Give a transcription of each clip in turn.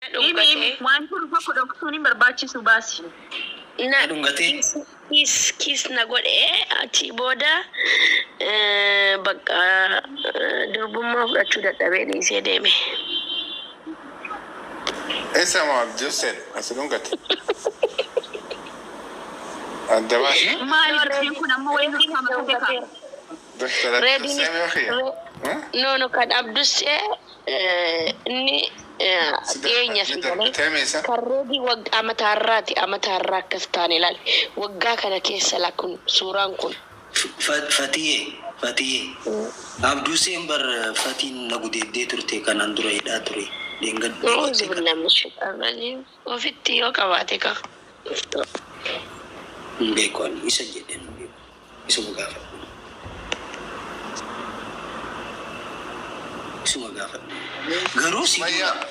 Ini waan kun tokko dhoksuun barbaachisu baasi. Na dhungate kis na godhe achi booda bakka durbummaa fudhachuu dadhabee dhiisee deeme. Esa ma Abdusel as dhungate. Adda baasi. Maali kun amma wayii kama beeka. No kan Abdusel ni Deenya fidale karreedi waggaa amatarraa akkas taane ilaali waggaa kana keessa lakun suuraan kun Fatiyee Abduseen bar Fatiin na gudeeddee turte kanaan dura hidhaa ture ofitti yoo qabaate ka beekoon isa jedhen isuma gaafadhu garuu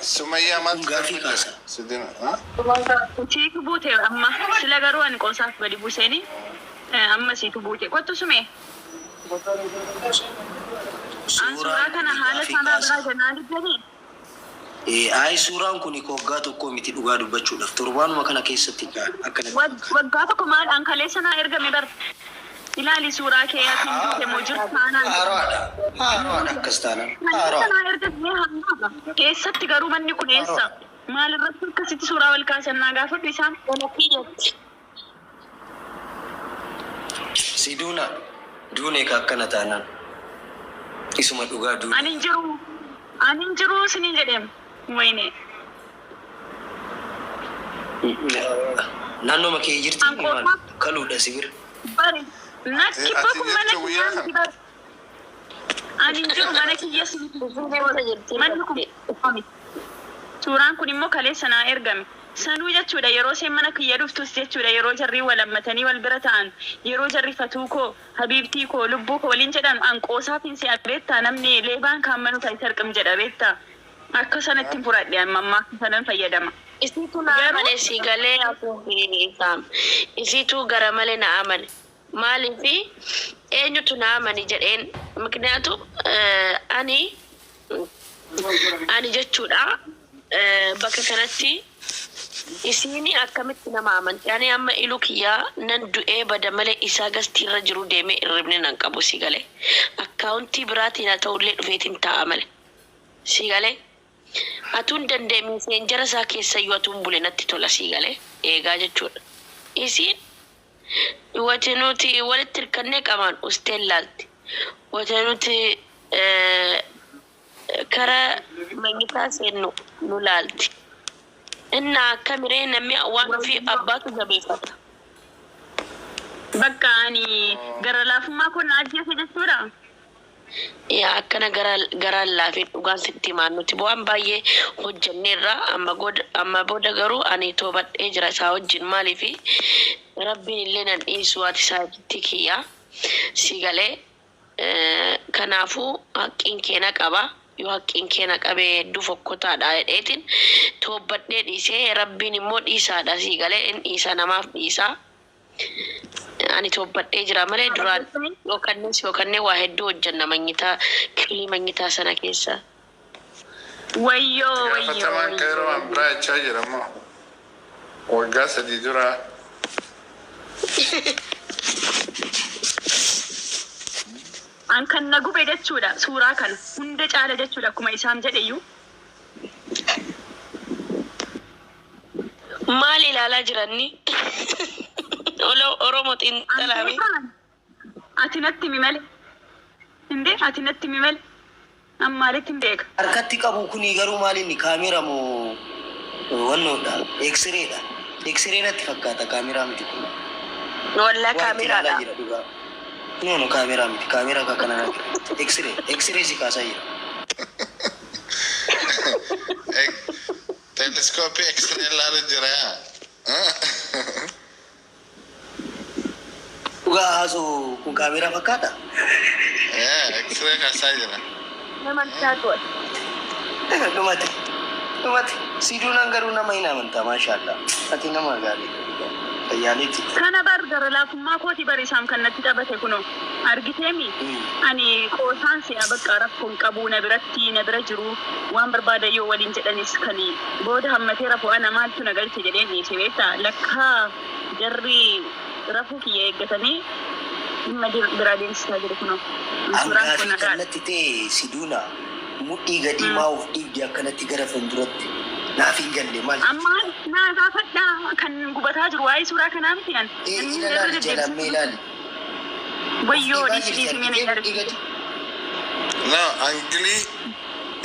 Sumayyaa maal gaafii kaasa sidina Uchiitu buute amma sila garuu ani qoosaaf gadi buuseeni amma siitu buute qottu sume suuraa kana haala sanaa biraa jennaan dibbanii ai suuraan kun waggaa tokko miti dhugaa dubbachuudhaaf torbaanuma kana keessatti akkana waggaa tokko maal ankalee sanaa ergame bar ilaali suuraa kee atiin duute moo jirtaanaan haaraadha akkas taanaan sanaa ergamee hammaaba keessatti garuu manni kun eessa maal irratti akkasitti suuraa wal kaasannaa gaafadhu isaan si duune ka akkana taanaan isuma dhugaa duune anin jiru sinin jedhem wayne naannoo makee jirti maal kaluudha sibir bari nakki bakku mana kiyyaa anin jiru mana kiyya manni kun suuraan kun immoo kaleessa naa ergame sanuu jechuudha yeroo seen mana kiyya dhuftus jechuudha yeroo jarrii walammatanii wal bira ta'an yeroo jarri fatuu koo habiibtii koo lubbuu koo waliin jedhan anqoosaafin si beektaa namni leebaan kaammanuu ta'e sarqim jedha beektaa akka sanatti furadhe ammaa sanan fayyadama. Isitu na amane sigalee afuufii isitu gara malee na amane maaliifi eenyutu na amani jedheen miknyaatu ani jechuudha bakka kanatti isini akkamitti nama amanti ani amma ilu kiyyaa nan du'ee bada malee isaa gastiirra jiru deemee irribni nan qabu sigalee akkaawuntii biraatiin haa ta'ullee dhufeetiin ta'a malee sigalee atun dandeemii seenjara isaa keessayyuu atun bule natti tola sigalee eegaa jechuudha isiin wati nuti walitti hirkannee qaban usteen laalti wati nuti kara mangitaa seennu nu laalti inna kamiree namni waan fi abbaatu jabeeffata bakka ani gara laafummaa kun ajjeese jechuudha yaa akkana gara laafee dhugaan sitti himaan nuti bu'aan baay'ee hojjenneerra amma booda garuu ani toobadhee jira isaa wajjin maaliifi rabbiin illee nan dhiisu ati isaatti kiyyaa sigalee kanaafuu haqqiin keena qaba yoo haqqiin keena qabee hedduu fokkotaadha jedheetiin toobadhee dhiisee rabbiin immoo dhiisaadha sigalee in dhiisa namaaf dhiisaa ani toobadhee jira malee duraan yookanne waa hedduu hojjenna mangitaa kilii mangitaa sana keessa wayyoo fataman kairoo ambraa jechaa jedhamoo waggaa sadii dura an kan na gube jechuudha suuraa kana hunda caala jechuudha akkuma isaan jedheyyuu maal ilaalaa jiranni Oromoo xiinxalaame ati natti mimale inde ati natti mimale ammaalitti hin beeka harkatti qabu kuni garuu maalinni kaameera moo wannoodha X-ray natti fakkaata kaameeraa miti kun wallaa kaameeraadha no kaameeraa miti kaameeraa kana X-ray si kaasaa jira telescope X-ray laalu jira dhugaa haasoo kun kaameeraa fakkaata X-ray kaasaa jira dhumate siduunaan garuu nama hin amantaa maashaallah ati nama gaarii Ayyaaniiti. Kana bargara laafummaa kooti barisaam kan natti taphate kuno argiteemi ani qoosaan si'a bakka rakkoon qabu na biratti na bira jiru waan barbaada yoo waliin jedhanis kan booda hammatee rafuu ana maaltu na galche jedhee dhiise beektaa lakkaa jarri rafuu kiyya eeggatanii dhimma biraa deemsisaa jiru kuno. Angaafi kanatti ta'e siduuna mudhii gadii maa'uuf dhiibdii akkanatti gara fuulduratti naaf hin galle maal? Amma naa gaafadhaa kan gubataa jiru waa'ee suuraa kanaa miti an. Ilaali jedhamee ilaali. Wayyoo dhiisii mina ilaalchi. No, angilii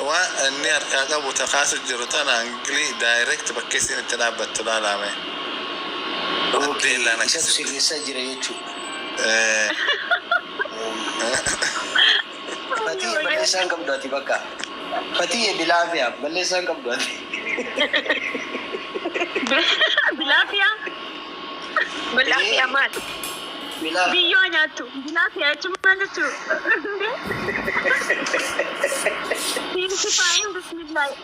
waan inni harkaa qabu takaasu jiru tana angilii direct bakkee isin itti dhaabbattu laalame. Isatu sirreessaa jira jechuudha. Fatii balleessaan qabdu ati bakka. Fatii bilaafiyaa balleessaan qabdu ati. Bilaafiyaa? Bilaafiyaa maal? Biyyoo nyaattu. Bilaafiyaa jechuun maal jechuudha? Siinsi faayin bismillaahi.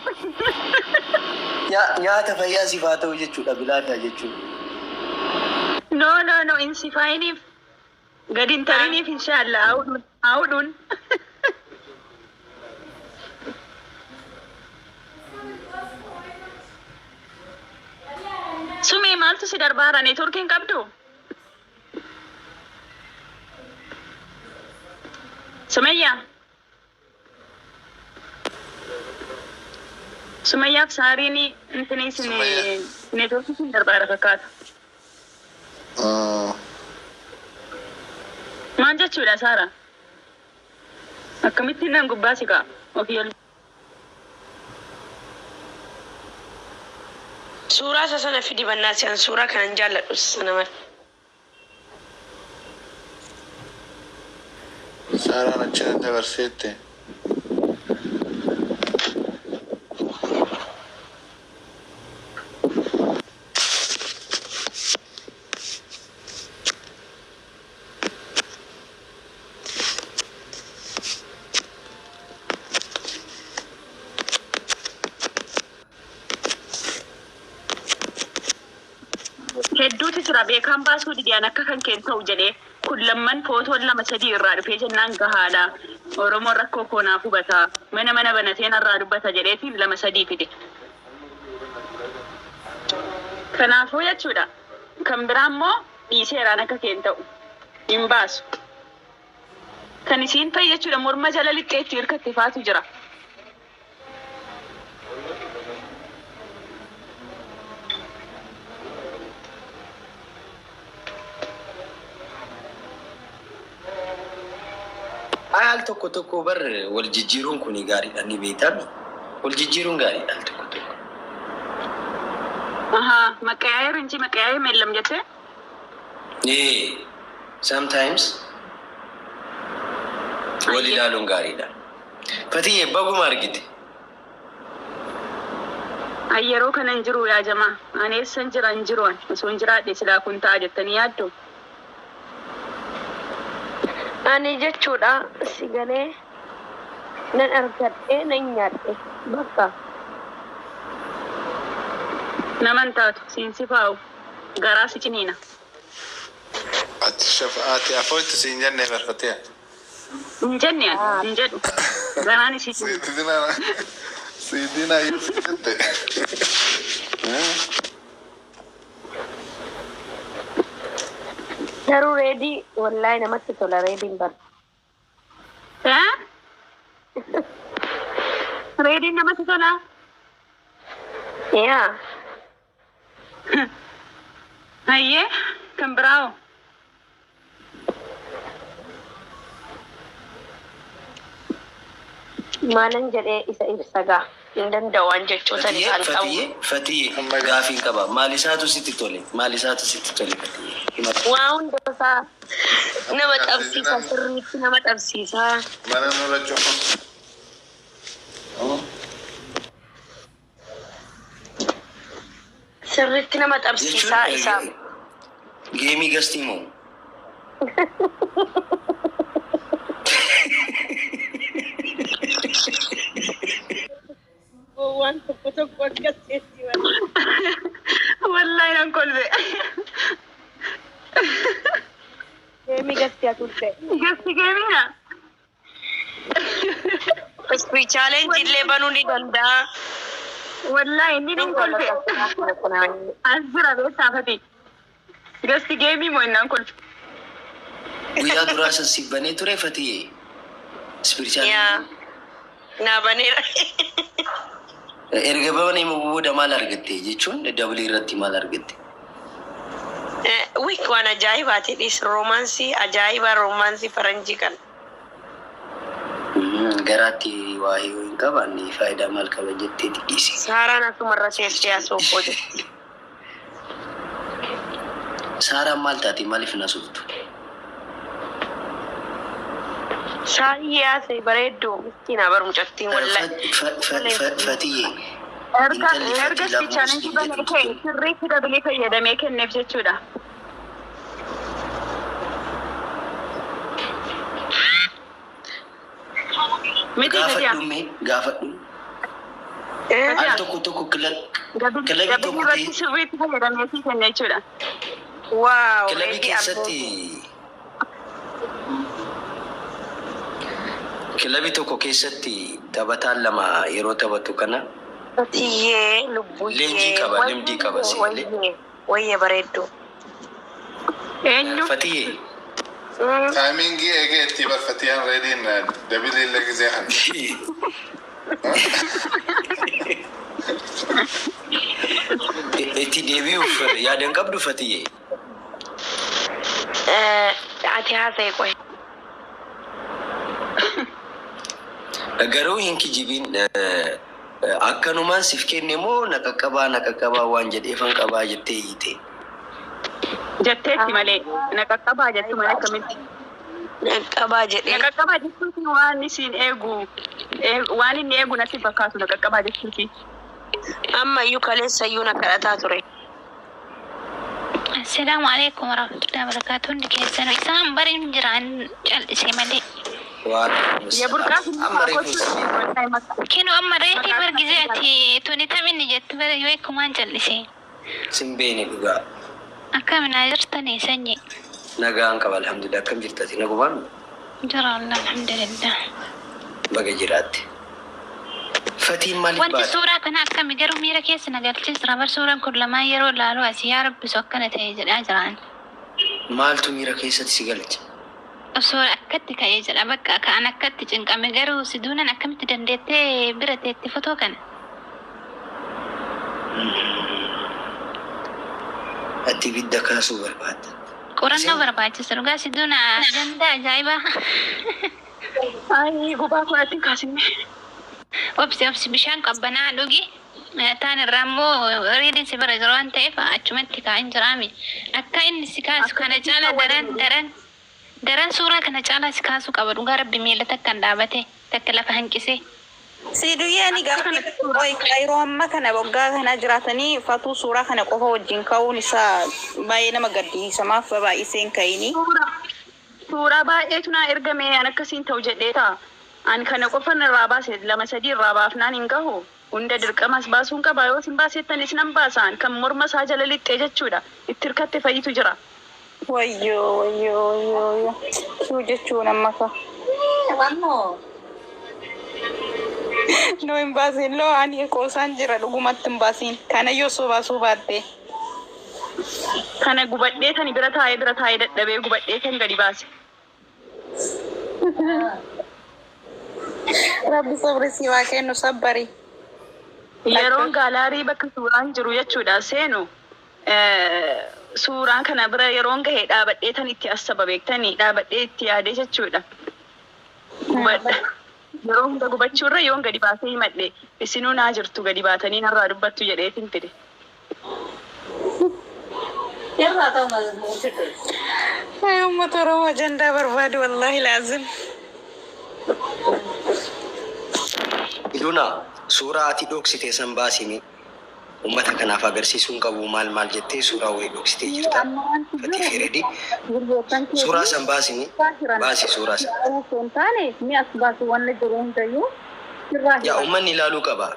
Nyaata fayyaa siif haa ta'u jechuudha bilaafiyaa jechuudha. No, insi faayiniif gadi hin tariniif inshaallah haudhuun. Sumee maaltu si darbaara neetworkiin qabdu? Sumayyaaf saariin intinis neetworkii si darbaara fakkaata. Maal jechuudha Saara? Akkamittiin nan gubbaa si ka'a ofii ol. Suuraa isa sana fidi bannaasiyaan suuraa kanan jaalladhu sana mala. Saaraan achina dabarseette. Hedduutu jira beekaan baasuu didiyaan akka kan keen ta'u jedhee kun lamman footoon lama sadii irraa dhufee jennaan gahaadha. Oromoon rakkoo koonaaf hubataa mana banateen irraa dubbata jedheetiin lama sadii fide. Kanaafuu jechuudha kan biraa immoo dhiiseeraan akka keen ta'u hin baasu. Kan isiin fa'i jechuudha morma jala lixxeetti hirkatti faatu jira. Al tokko bar wal jijjiiruun kun gaariidha ni beekami. Wal jijjiiruun gaariidha al tokko. Maqaayee rinci maqaayee meellam jettee? Sometimes wal ilaaluun gaariidha. Fatii baguma argite. Yeroo kana hin jiru yaa jamaa. Ani eessan jira hin jiru osoo hin jiraadhe silaa kun ta'a jettanii yaaddu. Ani jechuudha si galee nan argadhee nan nyaadhe bakka. Naman taatu siinsi faa'u garaa si ciniina. Ati afootti si hin jenne barfatee. Hin jenne hin jedhu garaan isii ciniina. Sidina yoo si jette. Garuu reedii wallahi namatti tola reediin bara. Reediin namatti tola? Yaa. Hayyee kan biraa'u. Maalan jedhee isa ibsagaa hin danda'an jechoota isaan qabu. Fatii gaafiin qaba. Maalisaatu sitti tole? Maalisaatu sitti tole Fatii? Waa hundasaa nama qabsiisa sirriitti nama qabsiisa. Mana nurra cufu. Sirriitti nama qabsiisaa isaa. Geemii gastii moo? Waan tokko akkasitti Wallahi nan kolbe. turte. Gasti gamina. Ispi challenge illee banuu ni danda'a. Wallahi inni dun kolte. Asira beessafati. Gasti gamii moo innaan kolte. Guyyaa duraa sassibbanee ture Fatiyee. Spiritual. Naa baneera. Erga banee booda maal argatte jechuun dabalii irratti maal argatte? Wiik waan ajaa'ibaati dhis roomaansii ajaa'iba roomaansii faranjii kan. Garaatti waa hin qabaanne faayidaa maal qaba jettee dhiisi. Saaraan asumarra seeftee asoobboo jetti. Saaraan maal taati maaliif na sooftu? Shaayi yaase bareedduu miskiina barmucattiin wallahi. Fatiyee. Erga challenge banee ka'e sirriitti dabalee fayyadamee kenneef jechuudha. Gaafadhu. Al tokko kilabii tokko sirriitti fayyadamee kenne jechuudha. Waaw. Kilabii tokko keessatti taphataan lama yeroo taphatu kana Fatiyee lubbuyyee. Limdii qaba seelee. Wayyee bareedduu. Eenyu? Fatiyee. Taayimingi eegee itti barfatiyaan reediin dabilii illee gizee kan. Itti deebi'uuf yaadan qabdu Fatiyee. Ati haasa'e qoy. Garuu hin kijibiin akkanumaan siif kenne moo naqaqqabaa waan jedheefan qabaa jettee hiite. Jetteetti malee naqaqqabaa jettu malee akkamitti? Naqaqqabaa jedhee. Naqaqqabaa jechuuti waan isin eegu waan inni eegu natti fakkaatu naqaqqabaa jechuuti. Amma iyyuu kaleessayyuu na kadhataa ture. Assalamu alaikum warahmatullahi wabarakatuh. Hundi keessan isaan bariin jiraan cal'isee malee. Kinu amma reetii bargizee ati tuni taminni jettu bara yoo eekumaan cal'isee. Simbeeni dhugaa. Akkaminaa jirtanii sanyii. Nagaan qaba alhamdulillah akkam jirtati nagumaan? Jira Allah alhamdulillah. Baga jiraatti. Fatiin maaliif baate? Wanti suuraa kana akkami garuu miira keessa nagalchiisra bar suuraan kun lamaan yeroo laaluu asii yaa rabbisu akkana ta'ee jedhaa jiraan. Maaltu miira keessatti si galcha? Suura akkatti ka'ee jedha bakka ka'an akkatti cinqame garuu si duunan akkamitti dandeettee bira teetti fotoo kana. Ati bidda kaasuu barbaadda. Qorannoo barbaachisa dhugaa si duuna danda'a ajaa'ibaa. Ay gubaa kunatti kaasinne. Obsi bishaan qabbanaa dhugi. Taan irraa immoo reediin si bara jiru waan ta'eef achumatti kaa'in jiraami. Akka inni si kaasu kana caala daran suuraa kana caalaa si kaasuu qaba dhugaa rabbi miila takka hin dhaabate takka lafa hanqisee. Siiduyyaani gaafa kaayiroo amma kana waggaa kana jiraatanii fatuu suuraa kana qofa wajjin ka'uun isaa baay'ee nama gaddisiisa maaf baay'isee hin ka'ini. Suuraa baay'eetu naa ergame an akkasiin ta'u jedhee ta'a. An kana qofan irraa baase 2-3 irraa baafnaan hin gahu. Hunda dirqamas baasuun qaba yoo sin baasettanis nan baasaan kan morma isaa jala lixxee jechuudha. Itti hirkatte fayyitu jira. Wayyoo. Suu jechuun amma ka. No hin baasin loo ani qoosaan jira dhugumatti hin baasin. Kana yoo soo baasuu baatte. Kana gubadhee tani bira taa'ee dadhabee gubadhee tan gadi baase. Rabbi sabri si waa kennu sabbari. Yeroon gaalaarii bakka suuraan jiru jechuudha seenu. Suuraan kana bira yeroon gahee dhaabadhee tan itti asaba beektanii dhaabadhee itti yaadee jechuudha. Gubadha. Yeroo hunda gubachuurra yoon gadi baasee himadhe isinuu naa jirtu gadi baatanii narraa dubbattu jedheetin fide. Ay ummata Oromoo ajandaa barbaadu wallahi laazim. Iduna suuraa ati dhoksite san baasimi ummata kanaaf agarsiisuun qabu maal jettee suuraa wayii dhoksitee jirta. Fatii Fireedi suuraa san baasimi baasi suuraa san. Yaa ummanni ilaaluu qaba.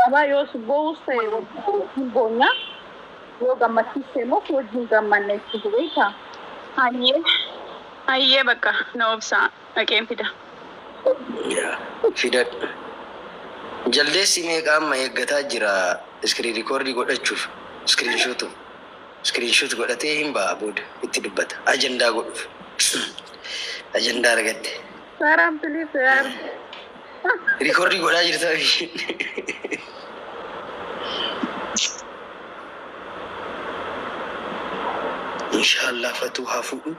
Abaa yoo boos ta'e boona yoo gammachiise moo wajjin gammanne itti beeka. Hayyee Ayyee bakka na obsaa dhaqeen fida. Fidad. Jaldeessi meeqa amma eeggataa jira iskiriin rikoordii godhachuuf iskiriinshoot godhatee hin ba'a booda itti dubbata ajandaa godhuuf ajandaa argatte Saraan biliif yaar. rikoordii godhaa jirta inshallah fatuu haa fuudhu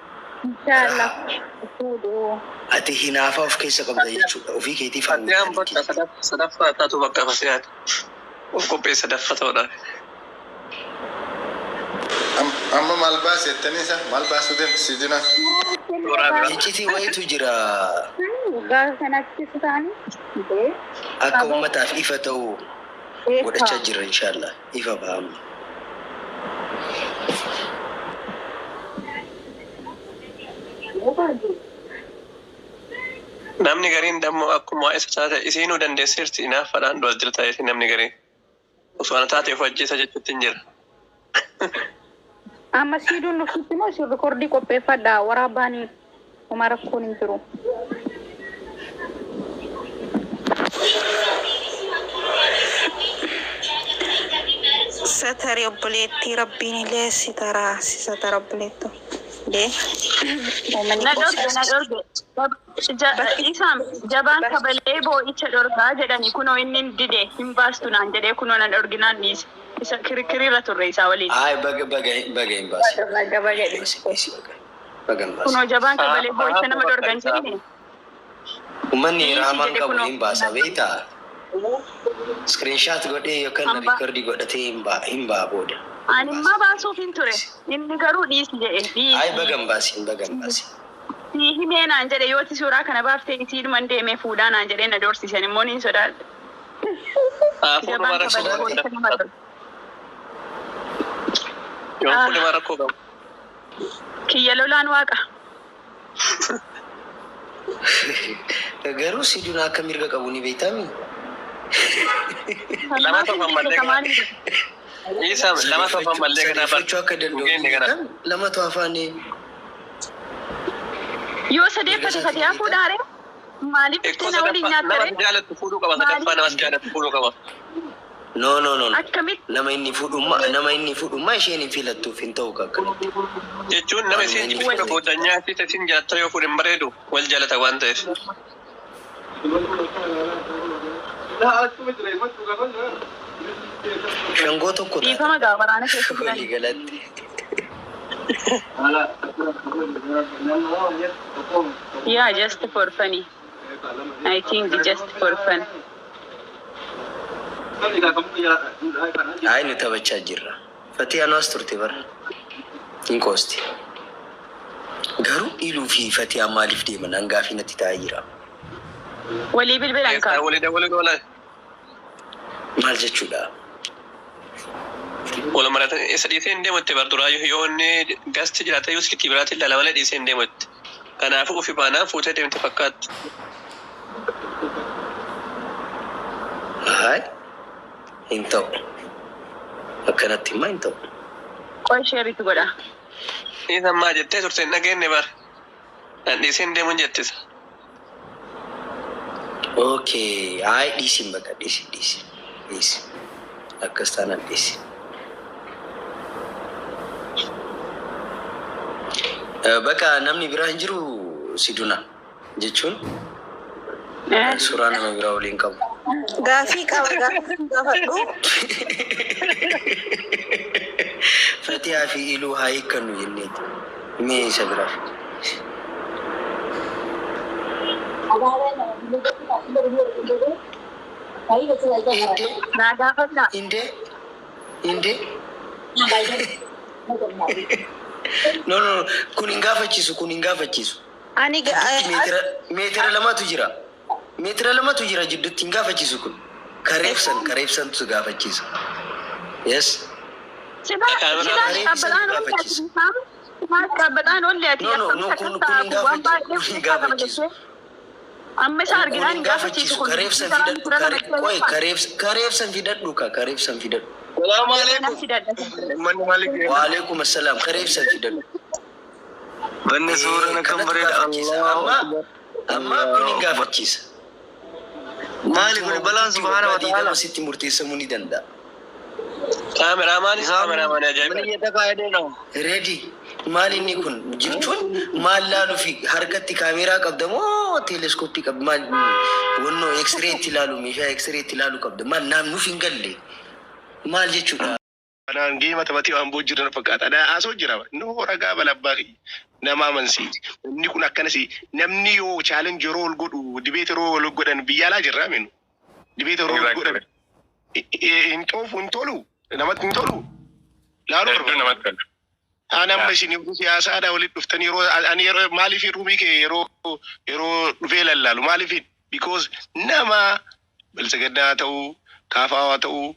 Inshallah. ati hinaafaa of keessa qabda jechuudha ofii keetii Fattiyaan bakka sadaffaa taatu bakka fasiyaati. Of qophee sadaffaa ta'uudhaan. Amma maal baasettaniisa maal baasuu deemtisiidina? iccitii wayitu jira Gaafa kanatti isaanii. akka uummataaf ifa ta'u godhachaa jira inshallah ifa ba'amu. Namni gariin dammoo akkuma isa taate isiinuu dandeesseerti inaaffaadhaan du'as jirta jechuun namni gariin. Osoo ana taateef hojjeta jechuutti hin jira. Amma siiduun nuffisitti moo isin rikoordii qopheeffadhaa waraabanii uma rakkoon hin jiru. Satari obboleettii rabbiin illee si taraa si satara obboleettu. Dee. Na dhorge. Isaan jabaan kabalee boo'icha dhorgaa jedhani kunoo inni dide hin baastu naan jedhee kunoo na dhorginaan dhiise. Isa kirikiriirra turre isaa waliin. Ay baga hin baasi. Kunoo jabaan kabalee boo'icha nama dhorgan jedhini. Uummanni raamaan qabu hin baasa beektaa? Screenshot godhee yookaan rikoordii godhatee hin ba'a booda. Ani immoo baasuuf hin ture. Inni garuu dhiisi jedhe. Ay baga hin baasi. Si himee naan jedhe yooti suuraa kana baaftee isiidhuman deemee fuudhaa naan jedhee na doorsisan immoo niin sodaadha. Fuudhuma rakkoo qabu. Yoo fuudhuma rakkoo qabu. Kiyya lolaan waaqa. Garuu siduun akka mirga qabu ni beektamii? Lama tofan mallee Isa lama tofan mallee kana barchuu akka danda'u lama tofaanii. Yoo sadeeffate fatiyaa fuudhaare maaliif itti na waliin nyaattare? Nama jaalatu fuudhuu qaba sadaffaa nama jaalatu fuudhuu qaba. No. Akkamitti? Nama inni fuudhummaa isheen hin filattuuf hin ta'u kakkanatti. Jechuun nama isiin fuudha boodanyaa fi isin jaalattaa yoo fuudhin bareedu wal jaalata waan ta'eef. Shangoo tokko Dhiifama gaafa waraana keessa walii galatti. Yeah, just for funny. I think just for fun. Ay nu taphachaa jirra. Fatiyaan as turte bara. Hin koosti. Garuu iluu fi fatiyaan maaliif deeman hangaafii natti taa'aa jira. Walii bilbilan kaa. Walii goolaa. Maal jechuudha? Wal maratan isa dhiisee hin deemutti barduraa yoo inni gasti jiraate yoo iskiti biraatti ilala malee dhiisee hin deemutti. Kanaafuu ofi baanaan fuutee deemte fakkaatti. Hai hin ta'u. Akkanatti immoo hin ta'u. Qoy sheeritu godha. Isa ammaa jettee turte hin dhageenye bara. Nan dhiisee hin deemuun jettisa. Okay, hai dhiisin bakka dhiisi. Akkas taanaan dhiisi. Bakka namni biraa hin jiru siduna jechuun suuraa nama biraa waliin qabu. Gaafii gaafadhu. Fatiyaa fi iluu haa hiikkannu jenneeti. Mee isa biraaf. Naa gaafadhaa. Inde. No, kun hin gaafachiisu. Ani Meetira lamatu jira jidduutti hin gaafachiisu kun. Kareebsantu gaafachiisa. Yes. Dhaabbataan ollee ati No, kun hin gaafachiisu. Amma isa arginaan hin gaafachiisu kun. Kareebsan fidadhu. Salaamu alaikum. Waalaikum assalam. Kareebsan fidadhu. Banni suuraa kan bareeda Allah. Amma kun hin gaafachiisa. Maali kun balaan subhaana wa ta'ala sitti murteessamuu ni danda'a. Kaameramaan isaa kaameramaan ajaa'iba. Mani yedda kaayedee no. Reedi maal inni kun jechuun maal laaluu fi harkatti kaameraa qabda moo teeleskooppii qabda maal wannoo X-ray itti ilaalu meeshaa X-ray itti ilaalu qabda maal naannuuf hin galle maal jechuudha. Anaan geema taphatee waan boojjiran fakkaata. Asoo jira noo ragaa balabbaa nama amansiiti. Inni kun akkanasi namni yoo challenge yeroo ol godhu debate yeroo ol godhan biyya alaa jirra minu. Debate yeroo ol godhan hin toofu hin tolu namatti hin tolu. Laaluu barbaadu namatti tolu. Anamma isin siyaasaadhaa walitti dhuftan yeroo maaliif ruumii kee yeroo dhufee lallaalu maaliif because nama bilsagaddaa ta'uu kaafaa ta'uu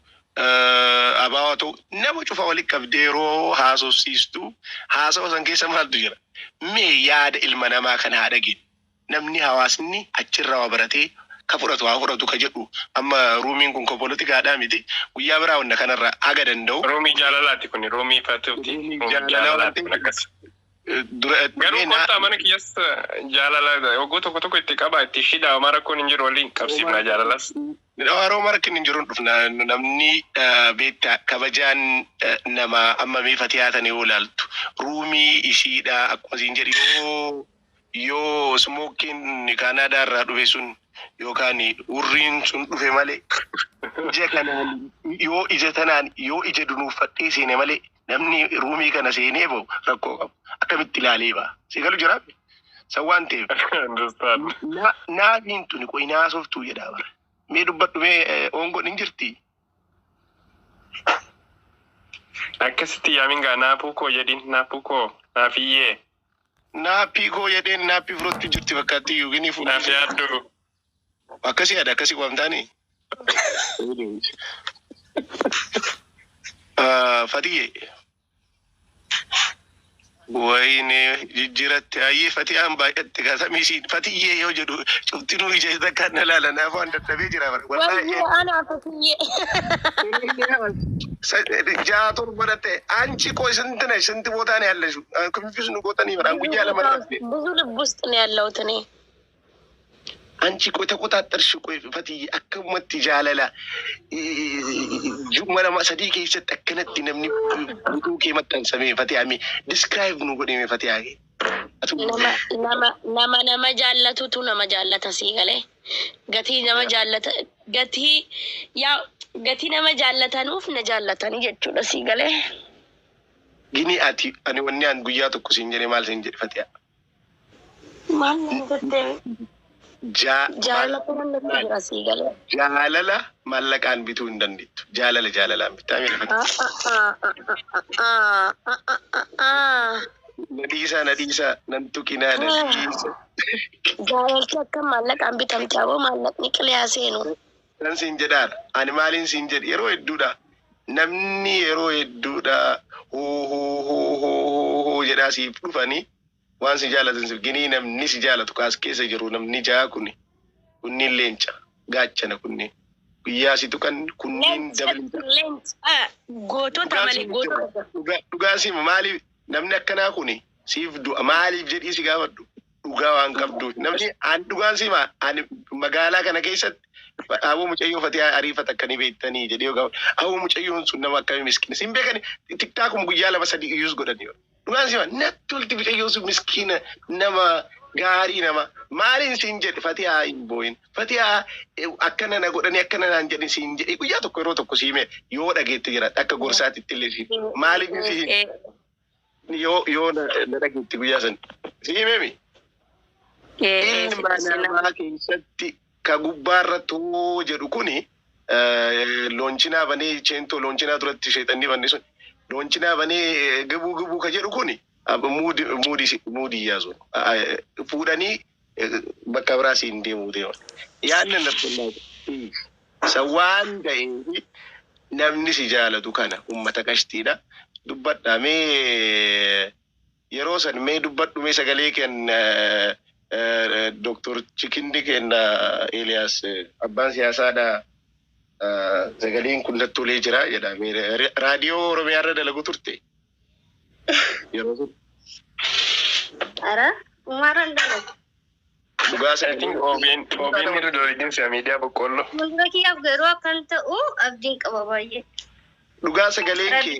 abaa ta'uu nama cufa walitti qabdee yeroo haasofsiistu haasawa san keessa maaltu jira mee yaada ilma namaa kana haa dhageenyu namni hawaasni achirraa waa baratee ka fudhatu haa fudhatu ka jedhu amma ruumiin kun ko poolitikaadhaa miti guyyaa biraa wanda kanarra haga danda'u. Ruumii jaalalaati kun ruumii fatuuti. Jaalalaati kun akkas. Garuu kottaa mana kiyyas jaalala oggoo tokko itti qaba itti shida mara kun hin jiru waliin qabsiifna jaalalas. Yeroo mara kin hin jiru dhufna namni beektaa kabajaan nama amma meefati haatanii olaaltu ruumii ishiidha akkuma siin jedhu yoo smoking Kanaadaa irraa dhufe sun yookaan urriin sun dhufe malee ija kanaan yoo ija tanaan yoo ija dunuuffadhee seene malee namni ruumii kana seenee bahu rakkoo qabu akkamitti ilaalee ba'a si galu jira san waan ta'eef naafiin tuni qoy naasoftuu jedhaa bara mee dubbadhu mee ongoon hin jirti akkasitti yaamingaa naafuu koo jedhin naafuu koo naafiyyee naafii koo jedheen naafii firootti jirti fakkaatti yookiin fuudhee naafii adduu akkasii yaada akkasii waamtaani Fatiyye wayne jijjiiratte ayyee Fatiyaan baay'atte kaasamiisiin Fatiyye yoo jedhu cuftinuu ija isa kan ilaala naaf waan dadhabee jira wallahi ana Fatiyye jaa torba dhatte anchi ቆይ ስንት ነሽ ስንት ቦታ ነው ያለሽው ክንፊስ ነው ቆጠኒ በጣም ጉያ ለማለት ብዙ ልብ ውስጥ ነው ያለሁት እኔ አንቺ ቆይ ተቆጣጠርሽ ቆይ ፈትዬ አከመት ጃለላ ጁመላ ማሰዲ ከይሰጥ አከነት ነምኒ ቡቱ ከመጣን ሰሜ ፈትያሚ ዲስክራይብ ነው ጎዴ ፈትያጌ nama jaallatutu nama jaallata siigale gatii nama jaallata gatii nama jaallatanuuf na jaallatani jechuudha siigale gini ati ani wanni an guyyaa tokko siin jedhe maal siin jedhe fatiya maal jedhe jaalala mallaqaan bituu hin dandeettu jaalalaan bitaa Nadisa nantu kina nadisa. Jaalala akka mallaqaan bitamtaa mallaqni qiliyaasenu. Kan siin jedhaan ani maaliin siin jedhe yeroo hedduudha namni yeroo hedduudha hoo jedhaa siif dhufanii waan si jaalatan siif ginii namni si jaalatu kaas keessa jiru namni jaa kunniin leenca gaachana kunniin guyyaa si tuqan kunniin dabalata. Gootota malee gootota. Dhugaa siima maaliif namni akkanaa kuni siif du'a maaliif jedhii si gaafadhu dhugaa waan qabdu namni an dhugaan siima ani magaalaa kana keessatti Abu mucayyoo Fatiyaa ariifata akkanii beektanii jedhee yoo gaafadhu Abu mucayyoon sun nama akkamii miskiina siin beekani tiktaakum guyyaa 2-3 iyyuus godhani dhugaan siima natti olti mucayyoon sun miskiina nama gaarii nama maaliin siin jedhe Fatiyaa hin booyin Fatiyaa akkana na godhanii akkana naan jedhin siin jedhe guyyaa tokko yeroo tokko siime yoo dhageetti jira akka gorsaatitti illee siin maaliif siin yoo na dhageetti guyyaa san siimemi ilma namaa keessatti ka gubbaarra too jedhu kuni lonchinaa banee cheentoo lonchinaa duratti sheexanni banne sun lonchinaa banee gabuu ka jedhu kuni muudii yaasu fuudhanii bakka biraa siin deemuu deeman yaadna naftullaa sawaan ta'ee namni si jaalatu kana ummata qashtiidha dubbadhaa mee yeroo san mee dubbadhu mee sagalee kenna Dr. Chikindi kenna Elias abbaan siyaasaadha sagaleen kun nattolee jira jedhamee raadiyoo Oromiyaa irra dalagu turte yeroo sun Ara umaran dalat. Dhugaa I think OBN irra dalaginsa miidiyaa boqqolloo. Mul'ata kiyyaaf garuu akkan ta'u abdiin qaba baay'ee. dhugaa sagaleen kee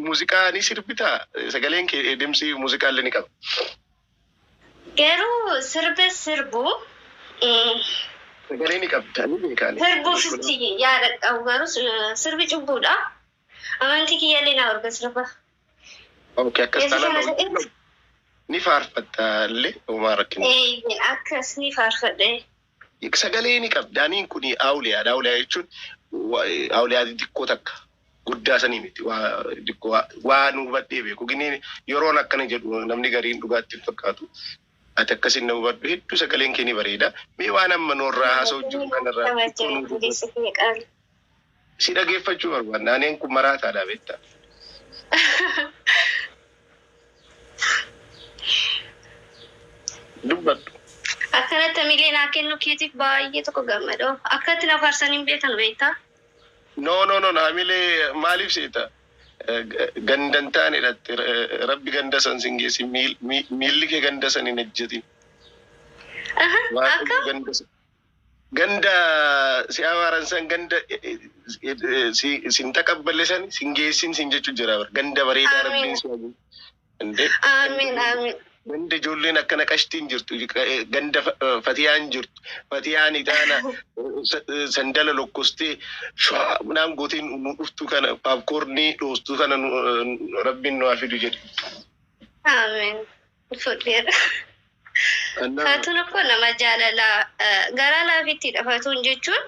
muuziqaa ni sirbitaa? Sagaleen kee deemsi muuziqaa illee ni qaba. Garuu sirbu Sagalee ni qabda ni beekani. sirbu fitti yaada qabu garuu sirbi cubbuudha. Amantii kiyya illee na orga sirba. Okay, akkas taanaan ni faarfatta illee uumaa rakkina. Akkas ni faarfadhe. Sagalee ni qabda. Aniin kun awliyaa. Awliyaa jechuun awliyaa xiqqoo takka. Guddaa sanii miti. Waa nu hubadhee beeku. Gini yeroon akkana jedhu namni gariin dhugaatti hin fakkaatu. Ati akkasin na hubadhu hedduu sagaleen kee ni bareeda. Mee waan amma noorraa haasa'u jiru kanarraa si dhageeffachuu barbaadna. Aneen kun maraataadha beektaa. Dubbadhu. Akkanatti miilee naa kennu keetiif baay'ee tokko gammadoo. Akkatti na faarsaniin beekan beektaa? No, hamilee maaliif seeta? Gandan taanedha. Rabbi ganda san sin geessi. Miilli kee ganda san hin ejjetin. Ganda si awaaran san ganda sin taqabballe san sin geessin sin jechuu jira. Ganda bareedaa rabbiin si wajjin. Amiin. Ganda ijoolleen akkana qashtiin jirtu. Ganda fatiyaan jirtu. Fatiyaan itaana sandala lokkostee naan gootiin nu dhuftu kana paapkoornii dhoostuu kana rabbiin nu hafidu jedhe. Amiin. Fudheera. Faatuun akkoo nama jaalalaa garaa laafittidha faatuun jechuun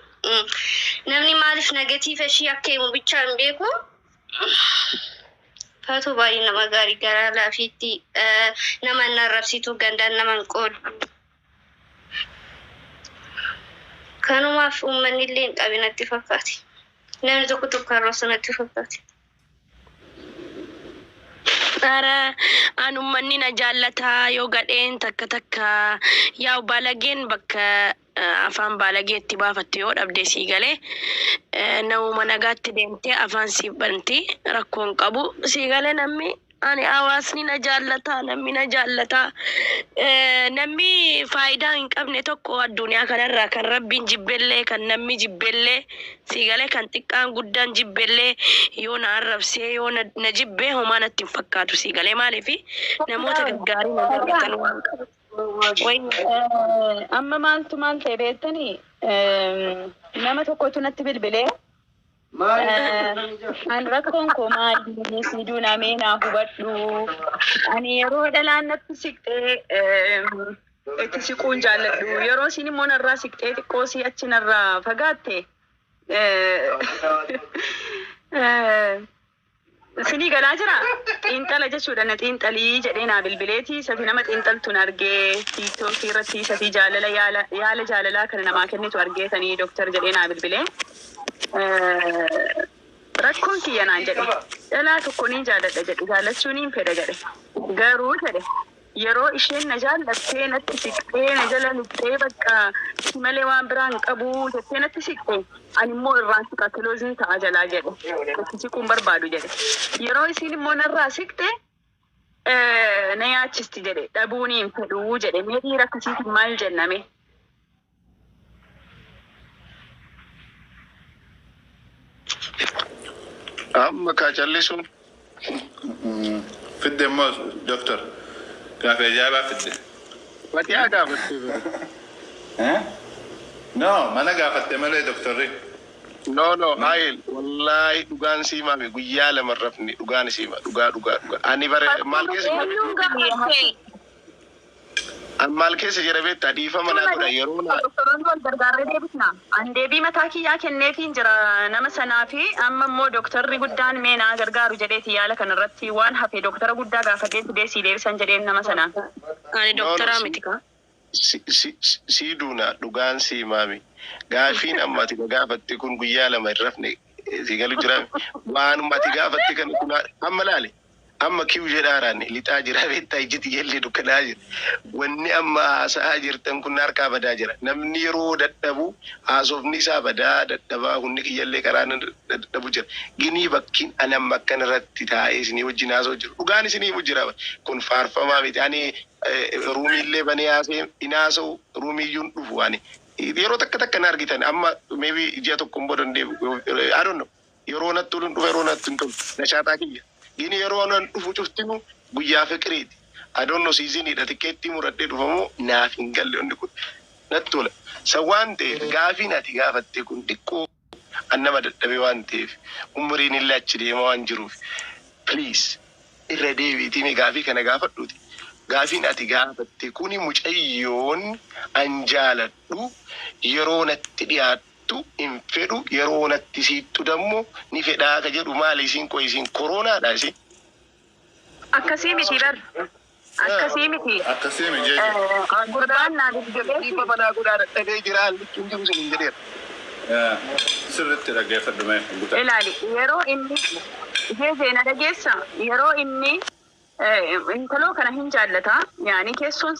namni maaliif negatiiva ishii akka himu bichaa hin beeku. Faatu baay'ee nama gaarii garaa laafitti nama hin arrabsitu gandaan nama hin qoodu. Kanumaaf uummanni illee hin qabin natti fakkaati. Namni tokko arrabsu natti fakkaati. Ara anummanni na jaallata yoo gadheen takka yaa balageen bakka afaan balageetti baafatte yoo dhabde sii galee nama nagaatti deemtee afaan sii banti rakkoon qabu sii galee namni ani hawaasni na jaallata namni faayidaa hin qabne tokko addunyaa kanarraa kan rabbiin jibbellee kan namni jibbellee sii galee kan xiqqaan guddaan jibbellee yoo na arrabsee yoo na jibbee homaa natti hin fakkaatu sii galee maaliifi namoota gaggaarii na jaalatan waan qabu. Amma maal ta'e beektanii nama tokkotu natti bilbilee an rakkoon koo maali siduu namee naa hubadhu ani yeroo dhalaan natti siqxee itti siquun jaalladhu yeroo isin immoo narraa siqxee xiqqoo si achi narraa fagaatte Sini galaa jira xiinxala jechuudha na xiinxalii jedhee naa bilbileeti sati nama xiinxaltuun argee tiiktookii irratti sati yaala jaalalaa kana namaa kennitu argeetanii dooktar jedhee naa bilbilee rakkoon kiyya naan jedhe dhalaa tokko niin jaalladha jedhe jaallachuun hin fedha jedhe garuu jedhe yeroo isheen na jaallattee natti siqxee na jala lixxee bakka si malee waan biraan qabu jettee natti siqxee ani immoo irraan siqa kiloozin ta'a jalaa jedhe itti siquun barbaadu jedhe yeroo isiin immoo narraa siqxee na yaachisti jedhe dhabuun hin fedhuu jedhe mee dhiira akkasiitiin maal jenname. Amma kaa callisuun. Fidde immoo doktor gaafa ajaa'ibaa fidde. Wati gaafatte. No, mana gaafatte malee doktorri. No, Haayil wallaahi dhugaan siimame guyyaa lama rafni dhugaan siima dhugaa. Ani bare maal keessa jira beektaa dhiifama naa godha yeroo naa. Doktoroonni wal gargaarree deebisna. An deebii mataa kiyyaa kenneefiin jira nama sanaa fi amma immoo doktorri guddaan mee naa gargaaru jedheeti yaala kanarratti waan hafe doktora guddaa gaafadhee deesii deebisan jedheen nama sanaan. Ani doktoraa miti kaa. Si duuna dhugaan siimame gaafiin ammati gaafatte kun guyyaa lama hin rafne si galu jira waanuma ati gaafatte kan kun amma laale amma kiu jedhaaraan lixaa jira beektaa ijjiti jallee dukkanaa jira. Wanni amma haasa'aa jirtan kun harkaa badaa jira. Namni yeroo dadhabu haasofni isaa badaa dadhabaa hundi kiyyallee karaan dadhabu jira. Ginii bakkiin anam akkan irratti taa'ee isinii wajjin haasa'u jiru. Dhugaan isinii jira kun faarfamaa miti. Ani ruumiillee banee haasa'e hin haasa'u ruumiiyyuun dhufu ani. Yeroo takka na argitan amma maybe ji'a tokkoon booda I don't know. Yeroo natti toluun dhufa yeroo natti hin tolu. Nashaataa kiyya. Gini yeroo nan dhufu cuftinu guyyaa fiqiriiti. I don't know seasonidha tikeetti muradhee dhufamoo naaf hin galle onni kun natti tola. Sa waan ta'eef gaafiin ati gaafatte kun xiqqoo annama dadhabee waan ta'eef umriin illee achi deema waan jiruuf please irra deebiitii gaafii kana gaafadhuuti. Gaafiin ati gaafatte kuni mucayyoon an jaaladhu yeroo natti dhiyaattu hin fedhu yeroo natti siittu dammoo ni fedhaa ka jedhu maali isiin koo isiin koroonaadha isiin. Akkasii miti bar. Akkasii miti. Akkasii miti jechuudha. Gurbaan naa guddatee Dhiibbaa manaa godhaa dadhabee jira halluun jiru sun hin jedheera. Sirriitti dhaggeeffadhu mee guutaa. ilaali yeroo inni jeesee na dhageessa yeroo inni intaloo kana hin jaallata yaani keessoon